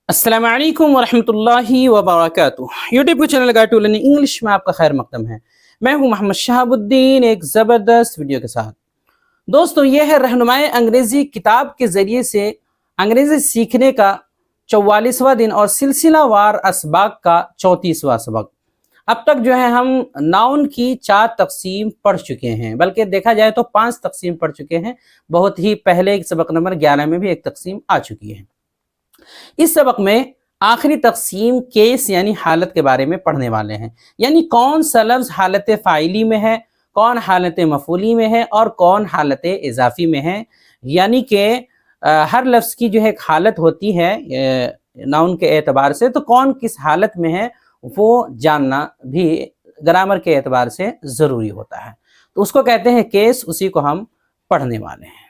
अस्सलामु अलैकुम वरहमतुल्लाहि वबरकातुह। यूट्यूब के channel guide to learning English में आपका खैर मकदम है। मैं हूं मोहम्मद शहाबुद्दीन एक ज़बरदस्त वीडियो के साथ। दोस्तों, यह है रहनुमाए अंग्रेज़ी किताब के ज़रिए से अंग्रेज़ी सीखने का 44वां दिन और सिलसिलावार असबाक का 34वां सबक। अब तक जो है हम नाउन की 4 तकसीम पढ़ चुके हैं, बल्कि देखा जाए तो 5 तकसीम पढ़ चुके हैं। बहुत ही पहले सबक नंबर 11 में भी एक तकसीम आ चुकी है। इस सबक में आखिरी तकसीम केस यानी हालत के बारे में पढ़ने वाले हैं, यानी कौन सा लफ्ज़ हालत फ़ाइली में है, कौन हालत मफ़ूली में है और कौन हालत इज़ाफ़ी में है। यानी कि हर लफ्ज़ की जो है एक हालत होती है नाउन के एतबार से, तो कौन किस हालत में है वो जानना भी ग्रामर के एतबार से ज़रूरी होता है। तो उसको कहते हैं केस, उसी को हम पढ़ने वाले हैं।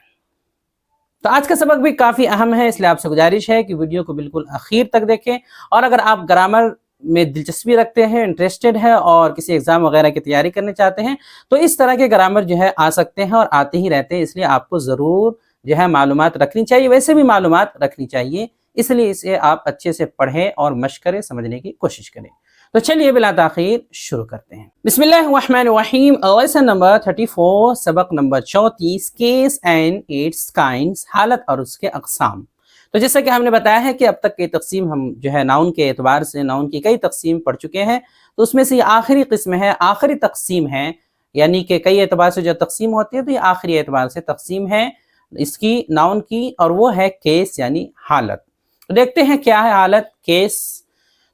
तो आज का सबक भी काफ़ी अहम है, इसलिए आपसे गुजारिश है कि वीडियो को बिल्कुल आखिर तक देखें। और अगर आप ग्रामर में दिलचस्पी रखते हैं, इंटरेस्टेड है और किसी एग्ज़ाम वगैरह की तैयारी करने चाहते हैं, तो इस तरह के ग्रामर जो है आ सकते हैं और आते ही रहते हैं। इसलिए आपको ज़रूर जो है मालूमात रखनी चाहिए, वैसे भी मालूमात रखनी चाहिए, इसलिए इसे आप अच्छे से पढ़ें और मशक़ करें, समझने की कोशिश करें। तो चलिए बिला ताख़ीर शुरू करते हैं। बिस्मिल्लाहिर्रहमानिर्रहीम। लेसन नंबर 34, सबक number 34, case and it's kinds, हालत और उसके अक़साम। तो जैसा कि हमने बताया है कि अब तक की तकसीम हम जो है नाउन के एतबार से नाउन की कई तकसीम पढ़ चुके हैं, तो उसमें से ये आखिरी किस्म है, आखिरी तकसीम है। यानी कि कई एतबार से जो तकसीम होती है, तो ये आखिरी एतबार से तकसीम है इसकी नाउन की, और वो है केस यानी हालत। तो देखते हैं क्या है हालत, केस।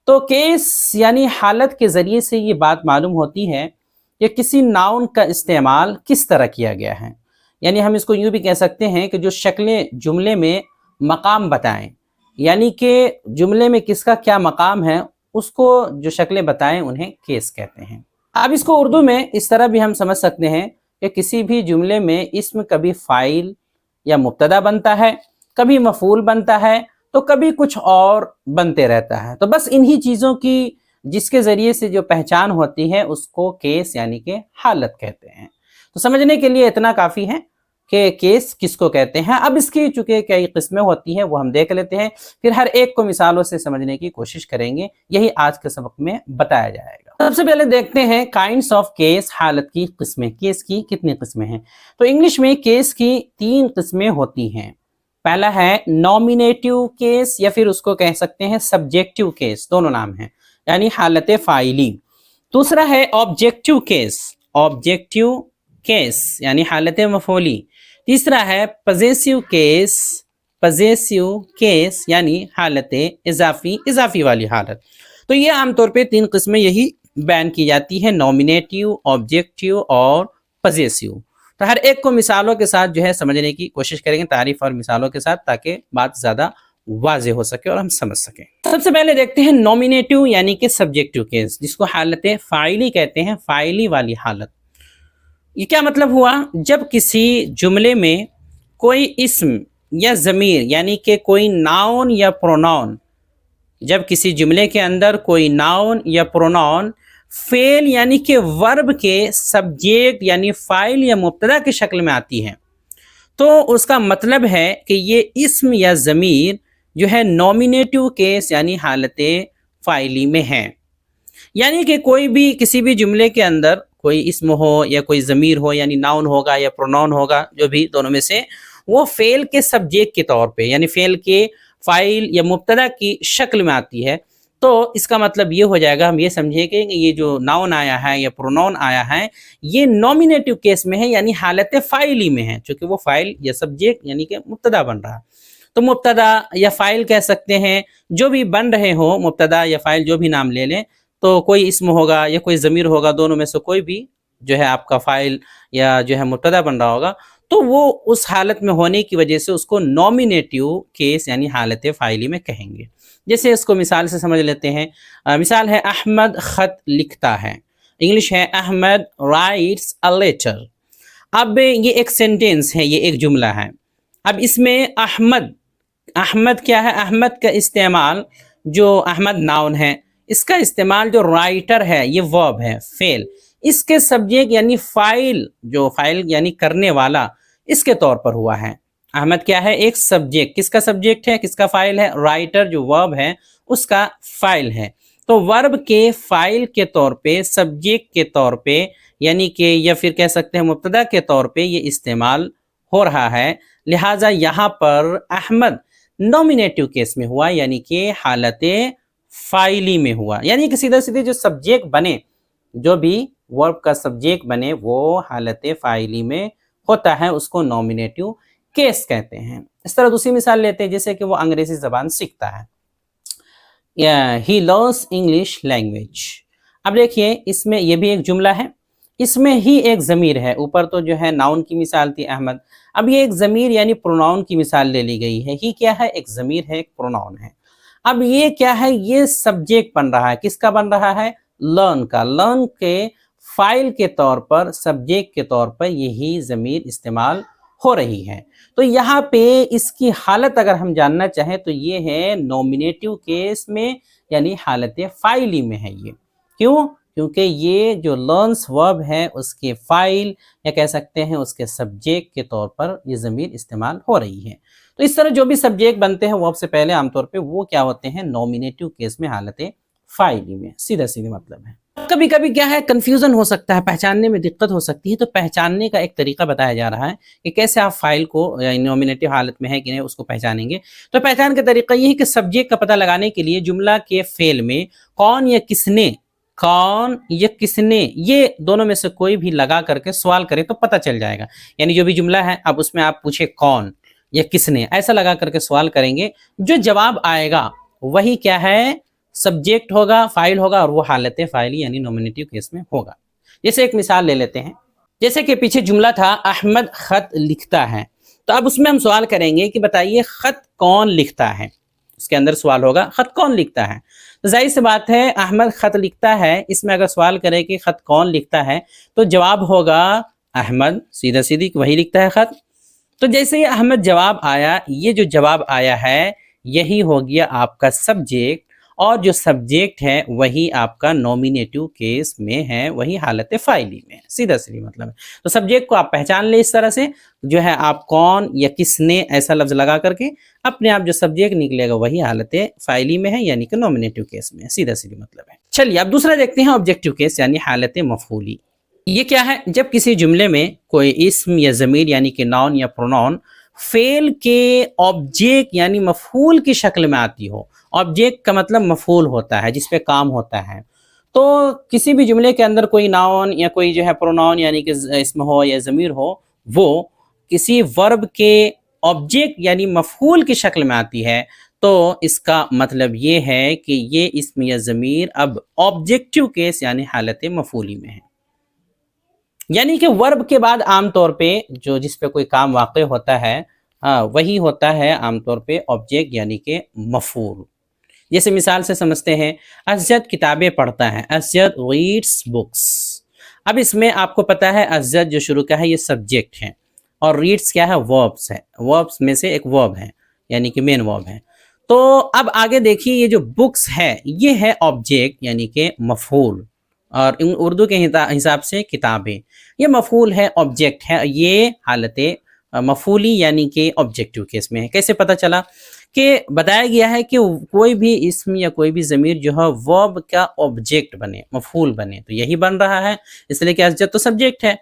तो केस यानी हालत के ज़रिए से ये बात मालूम होती है कि किसी नाउन का इस्तेमाल किस तरह किया गया है। यानी हम इसको यूँ भी कह सकते हैं कि जो शक्लें जुमले में मकाम बताएं, यानी कि जुमले में किसका क्या मकाम है, उसको जो शक्लें बताएं उन्हें केस कहते हैं। अब इसको उर्दू में इस तरह भी हम समझ सकते हैं कि किसी भी जुमले में इस्म कभी फ़ाइल या मुब्तदा बनता है, कभी मफ़ूल बनता है, तो कभी कुछ और बनते रहता है। तो बस इन्हीं चीज़ों की जिसके ज़रिए से जो पहचान होती है उसको केस यानी कि हालत कहते हैं। तो समझने के लिए इतना काफ़ी है कि केस किसको कहते हैं। अब इसकी चूँकि कई किस्में होती हैं वो हम देख लेते हैं, फिर हर एक को मिसालों से समझने की कोशिश करेंगे, यही आज के सबक में बताया जाएगा। सबसे पहले देखते हैं काइंड्स ऑफ केस, हालत की किस्में। केस की कितनी किस्में हैं? तो इंग्लिश में केस की 3 किस्में होती हैं। पहला है नॉमिनेटिव केस, या फिर उसको कह सकते हैं सब्जेक्टिव केस, दोनों नाम हैं, यानी हालत फ़ाइली। दूसरा है ऑब्जेक्टिव केस, ऑब्जेक्टिव केस यानी हालत मफ़ूली। तीसरा है पजेसिव केस, पजेसिव केस यानी हालत इज़ाफ़ी, इज़ाफ़ी वाली हालत। तो ये आमतौर पे 3 किस्में यही बयान की जाती है, नॉमिनेटिव, ऑब्जेक्टिव और पजेसिव। तो हर एक को मिसालों के साथ जो है समझने की कोशिश करेंगे, तारीफ और मिसालों के साथ, ताकि बात ज़्यादा वाज़े हो सके और हम समझ सकें। सबसे पहले देखते हैं नॉमिनेटिव यानी कि सब्जेक्टिव केस, जिसको हालत फ़ाइली कहते हैं, फ़ाइली वाली हालत। ये क्या मतलब हुआ? जब किसी जुमले में कोई इस्म या ज़मीर यानी कि कोई नाउन या प्रोनाउन, जब किसी जुमले के अंदर कोई नाउन या प्रोनाउन फेल यानी कि वर्ब के सब्जेक्ट यानी फ़ाइल या मुब्तदा की शक्ल में आती है, तो उसका मतलब है कि ये इस्म या ज़मीर जो है नॉमिनेटिव केस यानी हालत फ़ाइली में है। यानी कि कोई भी किसी भी जुमले के अंदर कोई इस्म हो या कोई ज़मीर हो, यानी नाउन होगा या प्रोनाउन होगा, जो भी दोनों में से, वो फ़ेल के सब्जेक्ट के तौर पे यानी फ़ेल के फ़ाइल या मुब्तदा की शक्ल में आती है, तो इसका मतलब ये हो जाएगा, हम ये समझें कि ये जो नाउन आया है या प्रोनाउन आया है ये नॉमिनेटिव केस में है, यानी हालत फ़ाइली में है, चूँकि वो फ़ाइल या सब्जेक्ट यानी कि मुब्तदा बन रहा है। तो मुब्तदा या फ़ाइल कह सकते हैं, जो भी बन रहे हो, मुब्तदा या फ़ाइल जो भी नाम ले लें, तो कोई इस्म होगा या कोई ज़मीर होगा, दोनों में से कोई भी जो है आपका फ़ाइल या जो है मुब्तदा बन रहा होगा, तो वो उस हालत में होने की वजह से उसको नॉमिनेटिव केस यानी हालत फ़ाइली में कहेंगे। जैसे इसको मिसाल से समझ लेते हैं। मिसाल है अहमद ख़त लिखता है, इंग्लिश है अहमद राइट्स अ लेटर। अब ये एक सेंटेंस है, ये एक जुमला है। अब इसमें अहमद, अहमद क्या है? अहमद का इस्तेमाल, जो अहमद नाउन है, इसका इस्तेमाल जो राइटर है ये वर्ब है, फेल, इसके सब्जेक्ट यानी फ़ाइल, जो फ़ाइल यानी करने वाला, इसके तौर पर हुआ है। अहमद क्या है, एक सब्जेक्ट, किसका सब्जेक्ट है, किसका फाइल है, राइटर जो वर्ब है उसका फाइल है। तो वर्ब के फाइल के तौर पे, सब्जेक्ट के तौर पे, यानी कि या फिर कह सकते हैं मुब्तदा के तौर पे ये इस्तेमाल हो रहा है। लिहाजा यहाँ पर अहमद नॉमिनेटिव केस में हुआ, यानी कि हालत फाइली में हुआ, यानी कि सीधा सीधे जो सब्जेक्ट बने, जो भी वर्ब का सब्जेक्ट बने वो हालत फाइली में होता है, उसको नॉमिनेटिव केस कहते हैं। इस तरह दूसरी मिसाल लेते हैं, जैसे कि वो अंग्रेजी ज़बान सीखता है, ही लर्न्स इंग्लिश लैंग्वेज। अब देखिए इसमें ये भी एक जुमला है, इसमें ही एक ज़मीर है, ऊपर तो जो है नाउन की मिसाल थी अहमद, अब ये एक ज़मीर यानी प्रोनाउन की मिसाल ले ली गई है। ही क्या है, एक ज़मीर है, एक प्रोनाउन है। अब ये क्या है, ये सब्जेक्ट बन रहा है, किसका बन रहा है, लर्न का। लर्न के फाइल के तौर पर, सब्जेक्ट के तौर पर यही ज़मीर इस्तेमाल हो रही है। तो यहाँ पे इसकी हालत अगर हम जानना चाहें तो ये है नॉमिनेटिव केस में, यानी हालत फाइली में है ये। क्यों? क्योंकि ये जो लर्न्स वर्ब है उसके फाइल या कह सकते हैं उसके सब्जेक्ट के तौर पर ये ज़मीर इस्तेमाल हो रही है। तो इस तरह जो भी सब्जेक्ट बनते हैं वर्ब से पहले आमतौर पे वो क्या होते हैं, नॉमिनेटिव केस में, हालत फाइली में। सीधा सीधे मतलब है। कभी कभी क्या है, कंफ्यूजन हो सकता है, पहचानने में दिक्कत हो सकती है, तो पहचानने का एक तरीका बताया जा रहा है कि कैसे आप फाइल को नॉमिनेटिव हालत में है कि नहीं उसको पहचानेंगे। तो पहचान का तरीका ये है कि सब्जेक्ट का पता लगाने के लिए जुमला के फेल में कौन या किसने, कौन या किसने, ये दोनों में से कोई भी लगा करके सवाल करे तो पता चल जाएगा। यानी जो भी जुमला है अब उसमें आप पूछे कौन या किसने, ऐसा लगा करके सवाल करेंगे, जो जवाब आएगा वही क्या है, सब्जेक्ट होगा, फाइल होगा, और वो हालत फाइली यानी नॉमिनेटिव केस में होगा। जैसे एक मिसाल ले लेते हैं, जैसे कि पीछे जुमला था अहमद खत लिखता है, तो अब उसमें हम सवाल करेंगे कि बताइए खत कौन लिखता है। उसके अंदर सवाल होगा खत कौन लिखता है। तो जाहिर सी बात है अहमद खत लिखता है, इसमें अगर सवाल करें कि खत कौन लिखता है तो जवाब होगा अहमद, सीधा सीधी वही लिखता है खत। तो जैसे ही अहमद जवाब आया, ये जो जवाब आया है यही हो गया आपका सब्जेक्ट, और जो सब्जेक्ट है वही आपका नॉमिनेटिव केस में है, वही हालत फाइली में है। सीधा सीधी मतलब है। तो सब्जेक्ट को आप पहचान ले इस तरह से, जो है आप कौन या किसने ऐसा लफ्ज लगा करके अपने आप जो सब्जेक्ट निकलेगा वही हालत फाइली में है, यानी कि नॉमिनेटिव केस में है। सीधा सीधी मतलब है। चलिए अब दूसरा देखते हैं, ऑब्जेक्टिव केस यानी हालत मफूली। ये क्या है, जब किसी जुमले में कोई इस्म या ज़मीर यानी कि नाउन या प्रोनाउन फेल के ऑब्जेक्ट यानी मफूल की शक्ल में आती हो। ऑब्जेक्ट का मतलब मफूल होता है, जिस पे काम होता है। तो किसी भी जुमले के अंदर कोई नाउन या कोई जो है प्रोनाउन यानी कि इस्म हो या ज़मीर हो, वो किसी वर्ब के ऑब्जेक्ट यानी मफूल की शक्ल में आती है, तो इसका मतलब ये है कि ये इस्म या ज़मीर अब ऑब्जेक्टिव केस यानी हालत मफूली में है। यानी कि वर्ब के बाद आमतौर पे जो जिस पे कोई काम वाक़ होता है, वही होता है आमतौर पे ऑब्जेक्ट यानी कि मफूल। जैसे मिसाल से समझते हैं, असजद किताबें पढ़ता है, असजद रीड्स बुक्स। अब इसमें आपको पता है असजद जो शुरू का है ये सब्जेक्ट है, और रीड्स क्या है, वर्ब्स है, वर्ब्स में से एक वर्ब है, यानी कि मेन वर्ब है। तो अब आगे देखिए, ये जो बुक्स है ये है ऑब्जेक्ट यानी कि मफूल, और उर्दू के हिसाब से किताबें, ये मफूल है, ऑब्जेक्ट है, ये हालत मफूली यानी कि ऑब्जेक्टिव केस में है। कैसे पता चला कि बताया गया है कि कोई भी इस्म या कोई भी ज़मीर जो है वर्ब का ऑब्जेक्ट बने, मफूल बने, तो यही बन रहा है, इसलिए कि असजद तो सब्जेक्ट है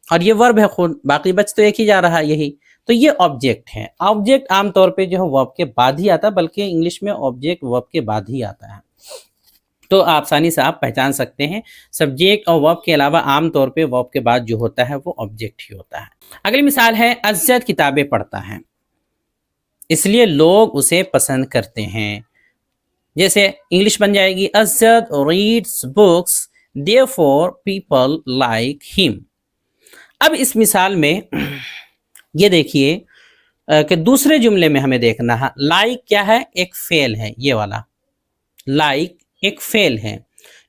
और ये वर्ब है खुद, बाकी बच तो एक ही जा रहा है यही, तो ये ऑब्जेक्ट है। ऑब्जेक्ट आमतौर पे जो है वर्ब के बाद ही आता है, बल्कि इंग्लिश में ऑब्जेक्ट वर्ब के बाद ही आता है। तो आसानी से आप पहचान सकते हैं, सब्जेक्ट और वर्ब के अलावा आम तौर पे वर्ब के बाद जो होता है वो ऑब्जेक्ट ही होता है। अगली मिसाल है, असजद किताबें पढ़ता है इसलिए लोग उसे पसंद करते हैं। जैसे इंग्लिश बन जाएगी, Asjad reads books therefore people like him. अब इस मिसाल में ये देखिए कि दूसरे जुमले में हमें देखना है, लाइक क्या है, एक फेल है, ये वाला लाइक एक फेल है।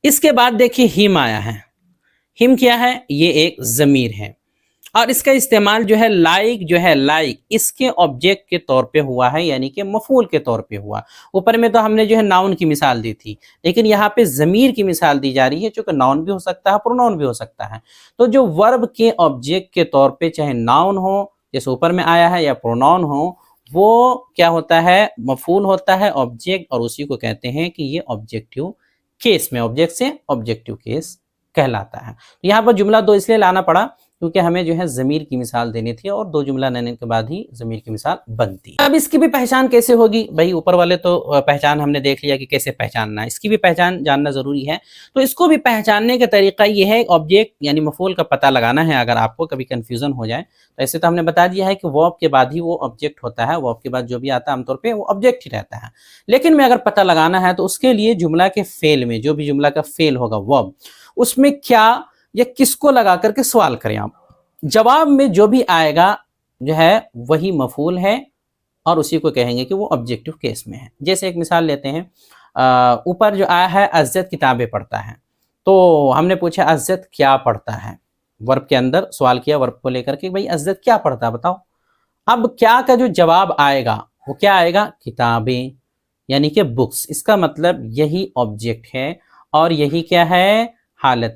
इसके बाद देखिए हिम आया है, हिम क्या है, ये एक ज़मीर है, और इसका इस्तेमाल जो है लाइक जो है, लाइक इसके ऑब्जेक्ट के तौर पे हुआ है, यानी कि मफूल के तौर पे हुआ। ऊपर में तो हमने जो है नाउन की मिसाल दी थी, लेकिन यहाँ पे ज़मीर की मिसाल दी जा रही है, चूँकि नाउन भी हो सकता है, प्रोनाउन भी हो सकता है। तो जो वर्ब के ऑब्जेक्ट के तौर पे चाहे नाउन हो जैसे ऊपर में आया है, या प्रोनाउन हो, वो क्या होता है, मफूल होता है, ऑब्जेक्ट, और उसी को कहते हैं कि ये ऑब्जेक्टिव केस में, ऑब्जेक्ट से ऑब्जेक्टिव केस कहलाता है। तो यहाँ पर जुमला दो इसलिए लाना पड़ा क्योंकि हमें जो है ज़मीर की मिसाल देनी थी, और दो जुमला लेने के बाद ही ज़मीर की मिसाल बनती है। अब इसकी भी पहचान कैसे होगी भाई, ऊपर वाले तो पहचान हमने देख लिया कि कैसे पहचानना है, इसकी भी पहचान जानना ज़रूरी है। तो इसको भी पहचानने का तरीका ये है, ऑब्जेक्ट यानी मफूल का पता लगाना है। अगर आपको कभी कन्फ्यूज़न हो जाए तो ऐसे तो हमने बता दिया है कि वर्ब के बाद ही वो ऑब्जेक्ट होता है, वर्ब के बाद जो भी आता है आमतौर पर वो ऑब्जेक्ट ही रहता है। लेकिन में अगर पता लगाना है तो उसके लिए जुमला के फेल में, जो भी जुमला का फेल होगा वर्ब, उसमें क्या या किसको लगा करके सवाल करें आप। जवाब में जो भी आएगा जो है वही मफूल है, और उसी को कहेंगे कि वो ऑब्जेक्टिव केस में है। जैसे एक मिसाल लेते हैं, ऊपर जो आया है अज़्ज़त किताबें पढ़ता है, तो हमने पूछा अज़्ज़त क्या पढ़ता है, वर्ब के अंदर सवाल किया वर्ब को लेकर के, भाई अज़्ज़त क्या पढ़ता है बताओ। अब क्या का जो जवाब आएगा वो क्या आएगा, किताबें, यानी कि बुक्स। इसका मतलब यही ऑब्जेक्ट है, और यही क्या है, हालत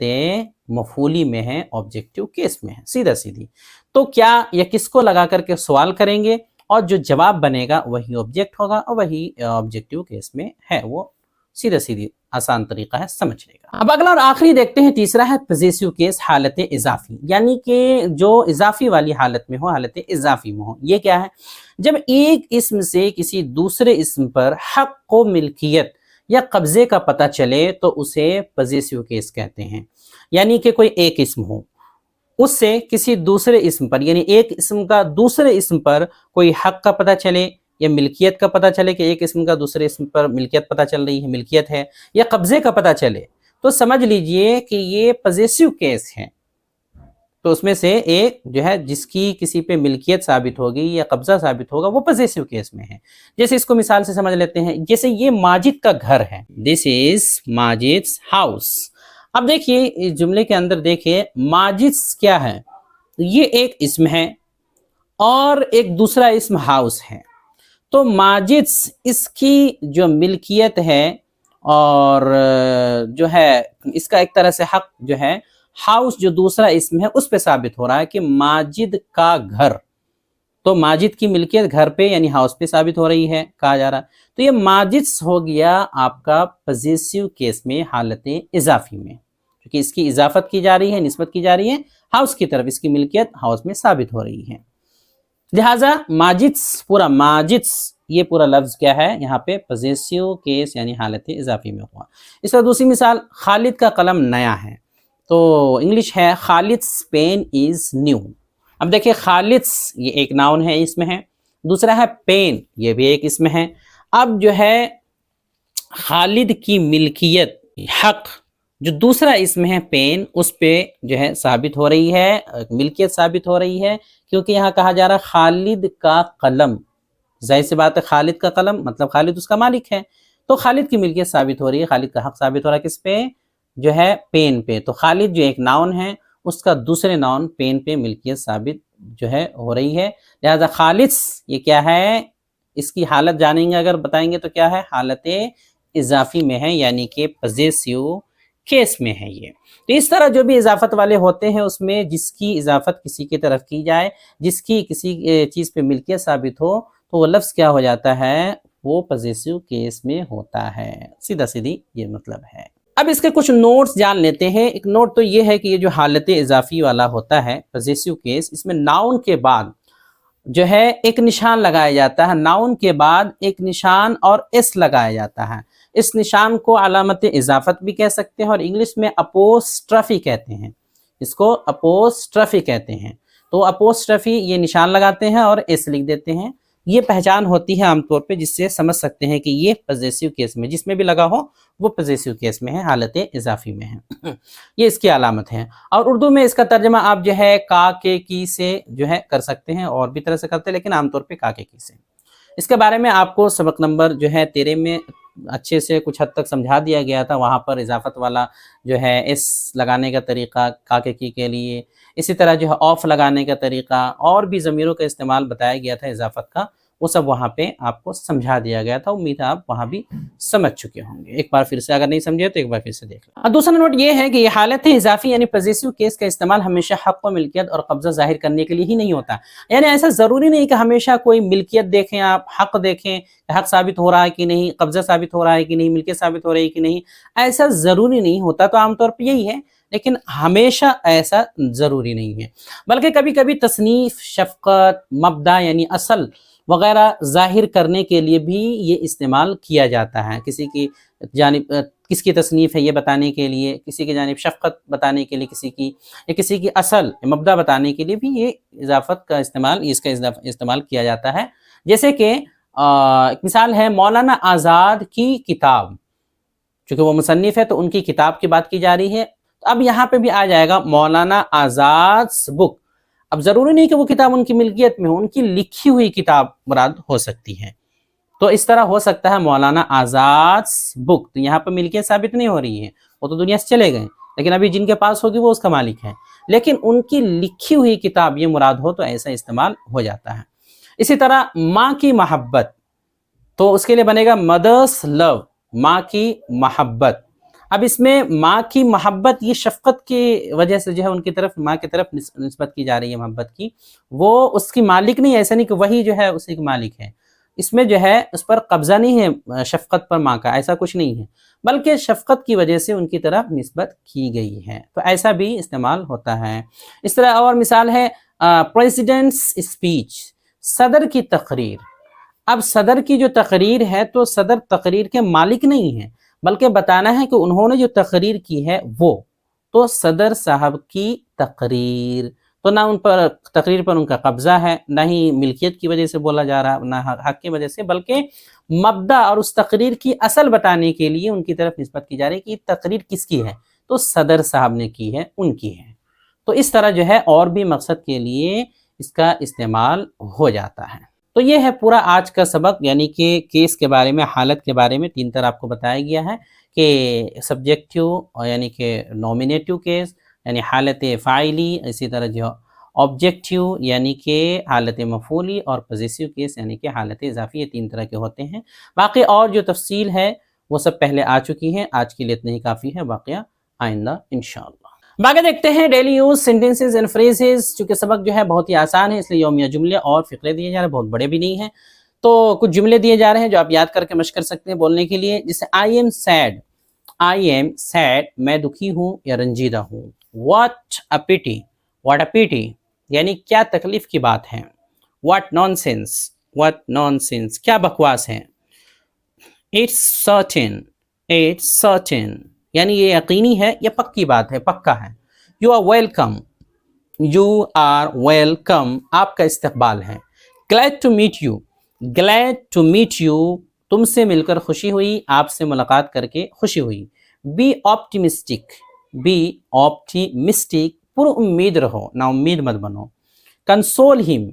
मफूली में है, ऑब्जेक्टिव केस में है, सीधा सीधी। तो क्या या किसको लगा करके सवाल करेंगे, और जो जवाब बनेगा वही ऑब्जेक्ट होगा, और वही ऑब्जेक्टिव केस में है। वो सीधा सीधी आसान तरीका है समझने का। अब अगला और आखिरी देखते हैं, तीसरा है पॉजेसिव केस, हालत इजाफी, यानी कि जो इजाफी वाली हालत में हो, हालत इजाफी में हो। ये क्या है, जब एक इस्म से किसी दूसरे इस्म पर हक को मिल्कियत या कब्जे का पता चले तो उसे पॉजेसिव केस कहते हैं। यानी कि कोई एक इस्म हो, उससे किसी दूसरे इस्म पर, यानी एक इस्म का दूसरे इस्म पर कोई हक का पता चले या मिल्कियत का पता चले, कि एक इस्म का दूसरे इस्म पर मिल्कियत पता चल रही है, मिल्कियत है, या कब्जे का पता चले, तो समझ लीजिए कि ये पॉजेसिव केस है। तो उसमें से एक जो है जिसकी किसी पे मिल्कियत साबित होगी या कब्जा साबित होगा वो पॉजेसिव केस में है। जैसे इसको मिसाल से समझ लेते हैं, जैसे ये माजिद का घर है, दिस इज माजिद्स हाउस। अब देखिए इस जुमले के अंदर देखिए माजिद्स क्या है, ये एक इस्म है और एक दूसरा इस्म हाउस है। तो माजिद्स इसकी जो मिल्कियत है और जो है इसका एक तरह से हक जो है, हाउस जो दूसरा इस्म है उस पे साबित हो रहा है कि माजिद का घर। तो माजिद की मिल्कियत घर पे यानी हाउस पे साबित हो रही है, कहा जा रहा है। तो ये माजिद्स हो गया आपका पॉजेसिव केस में, हालत इजाफी में, क्योंकि इसकी इजाफत की जा रही है, निस्बत की जा रही है हाउस की तरफ, इसकी मिल्कियत हाउस में साबित हो रही है। लिहाजा माजिद्स, पूरा माजिद्स ये पूरा लफ्ज क्या है यहाँ पे, पॉजेसिव केस यानी हालत इजाफी में हुआ। इस तरह दूसरी मिसाल, खालिद का कलम नया है, तो इंग्लिश है खालिद्स पेन इज न्यू। अब देखिए खालिद्स ये एक नाउन है, इसमें है, दूसरा है पेन, ये भी एक इसमें है। अब जो है खालिद की मिल्कियत, हक जो दूसरा इसमें है पेन, उस पे जो है साबित हो रही है, मिल्कियत साबित हो रही है, क्योंकि यहाँ कहा जा रहा है खालिद का कलम। जाहिर सी बात है खालिद का कलम मतलब खालिद उसका मालिक है, तो खालिद की मिल्कियत साबित हो रही है, खालिद का हक साबित हो रहा है किस पे, जो है पेन पे। तो खालिद जो एक नाउन है उसका दूसरे नाउन पेन पे मिल्कियत साबित जो है हो रही है। लिहाजा खालिद्स ये क्या है, इसकी हालत जानेंगे अगर बताएंगे तो क्या है, हालत इजाफी में है, यानी कि पॉजेसिव केस में है ये। तो इस तरह जो भी इजाफत वाले होते हैं उसमें जिसकी इजाफत किसी की तरफ की जाए, जिसकी किसी चीज़ पे मिल्कियत साबित हो, तो वो लफ्ज़ क्या हो जाता है, वो पॉजेसिव केस में होता है। सीधा सीधी ये मतलब है। अब इसके कुछ नोट्स जान लेते हैं। एक नोट तो ये है कि ये जो हालत इजाफी वाला होता है पॉजेसिव केस, इसमें नाउन के बाद जो है एक निशान लगाया जाता है, नाउन के बाद एक निशान और एस लगाया जाता है। इस निशान को अलामत इजाफत भी कह सकते हैं, और इंग्लिश में अपोस्ट्रफी कहते हैं, इसको अपोस्ट्रफी कहते हैं। तो अपोस्ट्रफी ये निशान लगाते हैं और एस लिख देते हैं। ये पहचान होती है आमतौर पे, जिससे समझ सकते हैं कि ये पॉजेसिव केस में, जिसमें भी लगा हो वो पॉजेसिव केस में है, हालत इजाफी में है। ये इसकी अलामत है। और उर्दू में इसका तर्जमा आप जो है का के की से जो है कर सकते हैं, और भी तरह से करते हैं, लेकिन आमतौर पे का के की से। इसके बारे में आपको सबक नंबर जो है 13 में अच्छे से कुछ हद तक समझा दिया गया था। वहाँ पर इजाफत वाला जो है एस लगाने का तरीका का की के लिए, इसी तरह जो है ऑफ लगाने का तरीका, और भी ज़मीरों का इस्तेमाल बताया गया था इजाफत का, وہ سب وہاں پہ آپ کو سمجھا دیا گیا تھا. امید ہے آپ وہاں بھی سمجھ چکے ہوں گے. ایک بار پھر سے اگر نہیں سمجھے تو ایک بار پھر سے دیکھ لیں. دوسرا نوٹ یہ ہے کہ یہ حالت اضافی یعنی پوزیسو کیس کا استعمال ہمیشہ حق و ملکیت اور قبضہ ظاہر کرنے کے لیے ہی نہیں ہوتا. یعنی ایسا ضروری نہیں کہ ہمیشہ کوئی ملکیت دیکھیں آپ، حق دیکھیں، حق ثابت ہو رہا ہے کہ نہیں، قبضہ ثابت ہو رہا ہے کہ نہیں، ملکیت ثابت ہو رہی ہے کہ نہیں. ایسا ضروری نہیں ہوتا. تو عام طور پہ یہی ہے، لیکن ہمیشہ ایسا ضروری نہیں ہے. بلکہ کبھی کبھی تصنیف، شفقت، مبدا یعنی اصل وغیرہ ظاہر کرنے کے لیے بھی یہ استعمال کیا جاتا ہے. کسی کی جانب کس کی تصنیف ہے یہ بتانے کے لیے، کسی کی جانب شفقت بتانے کے لیے، کسی کی اصل مبدا بتانے کے لیے بھی یہ اضافت کا استعمال، اس کا استعمال کیا جاتا ہے. جیسے کہ ایک مثال ہے مولانا آزاد کی کتاب، چونکہ وہ مصنف ہے تو ان کی کتاب کی بات کی جا رہی ہے. اب یہاں پہ بھی آ جائے گا مولانا آزاد بک. اب ضروری نہیں کہ وہ کتاب ان کی ملکیت میں ہو، ان کی لکھی ہوئی کتاب مراد ہو سکتی ہے. تو اس طرح ہو سکتا ہے مولانا آزاد بک. تو یہاں پہ ملکیت ثابت نہیں ہو رہی ہے، وہ تو دنیا سے چلے گئے، لیکن ابھی جن کے پاس ہوگی وہ اس کا مالک ہے. لیکن ان کی لکھی ہوئی کتاب یہ مراد ہو تو ایسا استعمال ہو جاتا ہے. اسی طرح ماں کی محبت، تو اس کے لیے بنے گا مدرس لو، ماں کی محبت. اب اس میں ماں کی محبت یہ شفقت کی وجہ سے جو ہے ان کی طرف، ماں کی طرف نسبت کی جا رہی ہے محبت کی. وہ اس کی مالک نہیں ہے، ایسا نہیں کہ وہی جو ہے اسی کی مالک ہے. اس میں جو ہے اس پر قبضہ نہیں ہے شفقت پر ماں کا، ایسا کچھ نہیں ہے، بلکہ شفقت کی وجہ سے ان کی طرف نسبت کی گئی ہے. تو ایسا بھی استعمال ہوتا ہے. اس طرح اور مثال ہے پریزیڈنٹس اسپیچ، صدر کی تقریر. اب صدر کی جو تقریر ہے تو صدر تقریر کے مالک نہیں ہے، بلکہ بتانا ہے کہ انہوں نے جو تقریر کی ہے وہ، تو صدر صاحب کی تقریر. تو نہ ان پر تقریر پر ان کا قبضہ ہے، نہ ہی ملکیت کی وجہ سے بولا جا رہا، نہ حق کی وجہ سے، بلکہ مبدا اور اس تقریر کی اصل بتانے کے لیے ان کی طرف نسبت کی جا رہی ہے کہ تقریر کس کی ہے، تو صدر صاحب نے کی ہے، ان کی ہے. تو اس طرح جو ہے اور بھی مقصد کے لیے اس کا استعمال ہو جاتا ہے. تو یہ ہے پورا آج کا سبق، یعنی کہ کیس کے بارے میں، حالت کے بارے میں 3 طرح آپ کو بتایا گیا ہے کہ سبجیکٹیو یعنی کہ نومینیٹیو کیس یعنی حالت فاعلی، اسی طرح جو آبجیکٹیو یعنی کہ حالت مفعولی، اور پوزیسیو کیس یعنی کہ حالت اضافی. یہ 3 طرح کے ہوتے ہیں. باقی اور جو تفصیل ہے وہ سب پہلے آ چکی ہیں. آج کے لیے اتنا ہی کافی ہے، باقیہ آئندہ انشاءاللہ. باقی دیکھتے ہیں daily use sentences and phrases. چونکہ سبق جو ہے بہت ہی آسان ہے، اس لیے یومیہ جملے اور فقرے دیے جا رہے ہیں، بہت بڑے بھی نہیں ہیں. تو کچھ جملے دیے جا رہے ہیں جو آپ یاد کر کے مشق کر سکتے ہیں بولنے کے لیے. جیسے I am sad, I am sad میں دکھی ہوں یا رنجیدہ ہوں. واٹ اے پیٹی، واٹ اے پیٹی یعنی کیا تکلیف کی بات ہے. What naan sense, what naan sense کیا بکواس ہے. اٹس سرٹن، اٹس سرٹن یعنی یہ یقینی ہے، یہ پکی بات ہے، پکا ہے. You are welcome, you are welcome آپ کا استقبال ہے. Glad to meet you, glad to meet you تم سے مل کر خوشی ہوئی، آپ سے ملاقات کر کے خوشی ہوئی. بی آپٹیمسٹک، بی آپٹیمسٹک پر امید رہو، نا امید مت بنو. کنسول ہم،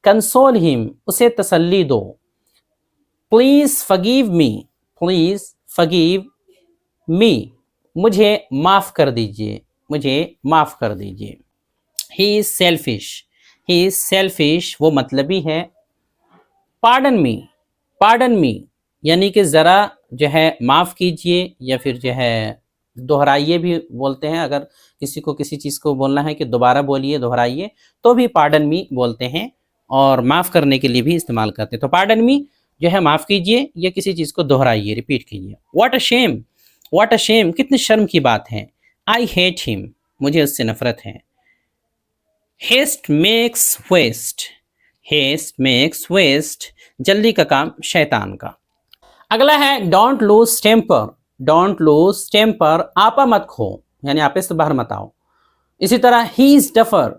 کنسول ہم اسے تسلی دو. Please forgive me, please forgive me مجھے معاف کر دیجئے، مجھے معاف کر دیجئے. ہی از سیلفش، ہی از سیلفش وہ مطلبی ہے. پارڈن می، پارڈن می یعنی کہ ذرا جو ہے معاف کیجئے، یا پھر جو ہے دہرائیے بھی بولتے ہیں. اگر کسی کو کسی چیز کو بولنا ہے کہ دوبارہ بولیے، دہرائیے، تو بھی پارڈن می بولتے ہیں، اور معاف کرنے کے لیے بھی استعمال کرتے ہیں. تو پارڈن می جو ہے معاف کیجئے، یا کسی چیز کو دہرائیے، ریپیٹ کیجئے. What a shame, what a shame کتنی شرم کی بات ہے. آئی ہیٹ ہم مجھے اس سے نفرت ہے. Haste makes waste, haste makes waste جلدی کا کام شیطان کا. اگلا ہے don't lose temper, don't lose temper آپا مت کھو یعنی آپے سے باہر مت آؤ. اسی طرح ہی از ڈفر،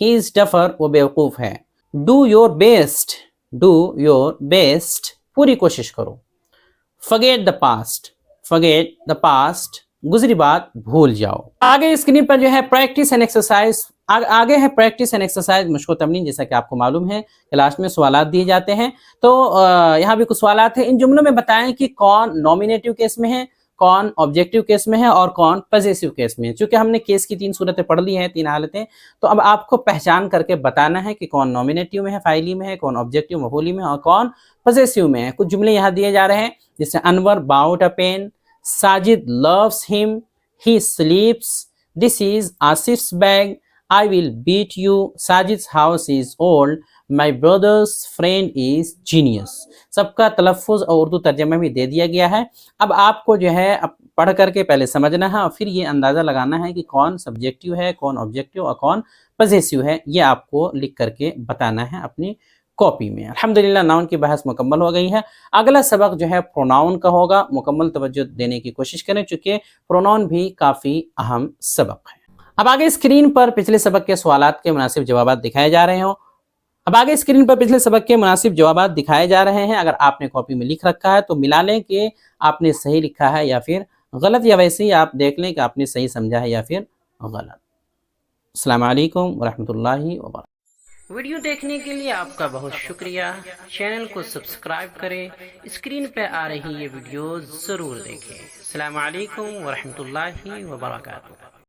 ہی از ڈفر وہ بیوقوف ہے. Do your best, do your best پوری کوشش کرو. forget the past، forget the past گزری بات بھول جاؤ. آگے اسکرین پر جو ہے پریکٹس اینڈ ایکسرسائز، آگے ہے پریکٹس اینڈ ایکسرسائز مشق و تمرین. جیسا کہ آپ کو معلوم ہے کلاس میں سوالات دیے جاتے ہیں، تو یہاں بھی کچھ سوالات ہیں. ان جملوں میں بتائیں کہ کون نومینیٹیو کیس میں ہے، कौन ऑब्जेक्टिव केस में है और कौन पजेसिव केस में है। चूंकि हमने केस की 3 सूरतें पढ़ ली हैं, 3 हालतें, तो अब आपको पहचान करके बताना है कि कौन नॉमिनेटिव में है, फाइली में है, कौन ऑब्जेक्टिव मफूली में है और कौन पजेसिव में है। कुछ जुमले यहाँ दिए जा रहे हैं, जैसे Anwar bought a pen, Sajid loves him, he sleeps, this is Asif's bag, I will beat you, Sajid's house is old, my brother's friend is genius. सबका तलफ़ुज़ और उर्दू तर्जमा भी दे दिया गया है। अब आपको जो है पढ़ करके पहले समझना है और फिर ये अंदाज़ा लगाना है कि कौन सब्जेक्टिव है, कौन ऑब्जेक्टिव और कौन पजेसिव है। ये आपको लिख करके बताना है अपनी कॉपी में। अल्हम्दुलिल्लाह नाउन की बहस मुकम्मल हो गई है। अगला सबक जो है प्रोनाउन का होगा। मुकम्मल तवज्जो देने की कोशिश करें, चूँकि प्रोनाउन भी काफ़ी अहम सबक है। अब आगे स्क्रीन पर पिछले सबक के सवालात के मुनासिब जवाबात दिखाए जा रहे हों। अब आगे स्क्रीन पर पिछले सबक के मुनासिब जवाबात दिखाए जा रहे हैं। अगर आपने कॉपी में लिख रखा है तो मिला लें कि आपने सही लिखा है या फिर गलत, या वैसे ही आप देख लें कि आपने सही समझा है या फिर गलत। अस्सलामु अलैकुम वरहमतुल्लाहि वबरकातुहू। वीडियो देखने के लिए आपका बहुत शुक्रिया। चैनल को सब्सक्राइब करें। स्क्रीन पर आ रही ये वीडियो ज़रूर देखें। अस्सलामु अलैकुम वरहमतुल्लाहि वबरकातुहू।